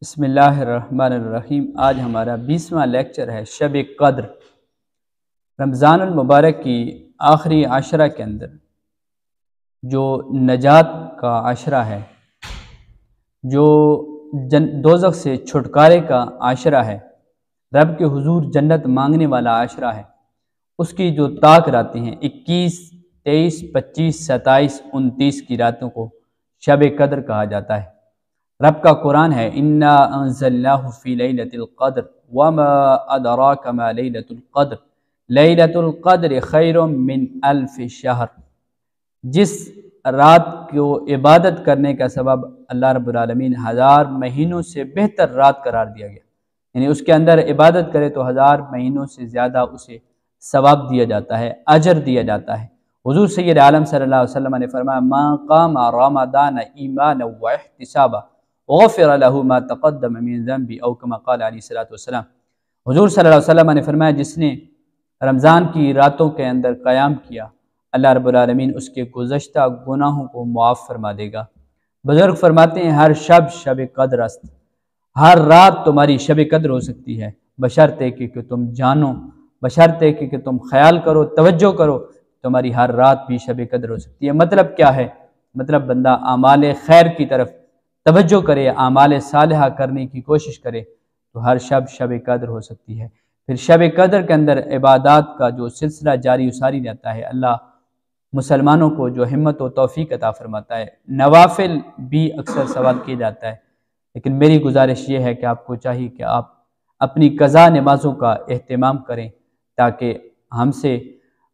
بسم اللہ الرحمن الرحیم۔ آج ہمارا 20واں لیکچر ہے شب قدر۔ رمضان المبارک کی آخری عشرہ کے اندر جو نجات کا عشرہ ہے، جو دوزخ سے چھٹکارے کا عشرہ ہے، رب کے حضور جنت مانگنے والا عشرہ ہے، اس کی جو طاق راتیں ہیں 21، 23، 25، 27، 29 کی راتوں کو شب قدر کہا جاتا ہے۔ رب کا قرآن ہے انا انزلناہ فی لیلۃ القدر وما ادراک ما لیلۃ القدر لیلۃ القدر خیر من الف شہر۔ جس رات کو عبادت کرنے کا سبب اللہ رب العالمین 1000 مہینوں سے بہتر رات قرار دیا گیا، یعنی اس کے اندر عبادت کرے تو 1000 مہینوں سے زیادہ اسے ثواب دیا جاتا ہے، اجر دیا جاتا ہے۔ حضور سید عالم صلی اللہ علیہ وسلم نے فرمایا من قام رمضان ایمانا واحتسابا غفر له ما تقدم من ذنب او کما قال علیہ الصلوۃ والسلام۔ حضور صلی اللہ علیہ وسلم نے فرمایا جس نے رمضان کی راتوں کے اندر قیام کیا، اللہ رب العالمین اس کے گزشتہ گناہوں کو معاف فرما دے گا۔ بزرگ فرماتے ہیں ہر شب قدر است، ہر رات تمہاری شب قدر ہو سکتی ہے، بشرطے کہ تم جانو، بشرطے کہ تم خیال کرو، توجہ کرو، تمہاری ہر رات بھی شب قدر ہو سکتی ہے۔ مطلب کیا ہے؟ مطلب بندہ اعمال خیر کی طرف توجہ کرے، اعمال صالحہ کرنے کی کوشش کرے تو ہر شب قدر ہو سکتی ہے۔ پھر شب قدر کے اندر عبادات کا جو سلسلہ جاری و ساری رہتا ہے، اللہ مسلمانوں کو جو ہمت و توفیق عطا فرماتا ہے۔ نوافل بھی اکثر سوال کیا جاتا ہے، لیکن میری گزارش یہ ہے کہ آپ کو چاہیے کہ آپ اپنی قضا نمازوں کا اہتمام کریں تاکہ ہم سے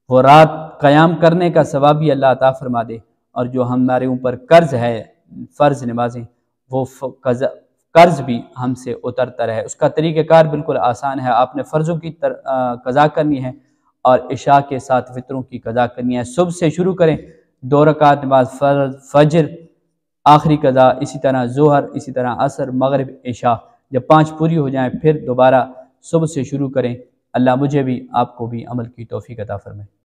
وہ رات قیام کرنے کا ثواب بھی اللہ عطا فرما دے، اور جو ہمارے اوپر قرض ہے فرض نمازیں، وہ قرض بھی ہم سے اترتا رہے۔ اس کا طریقہ کار بالکل آسان ہے، آپ نے فرضوں کی قضا کرنی ہے اور عشاء کے ساتھ وطروں کی قضا کرنی ہے۔ صبح سے شروع کریں، 2 رکعت نماز فجر، آخری قضا، اسی طرح ظہر، اسی طرح عصر، مغرب، عشاء، جب 5 پوری ہو جائیں پھر دوبارہ صبح سے شروع کریں۔ اللہ مجھے بھی آپ کو بھی عمل کی توفیق عطا فرمائے۔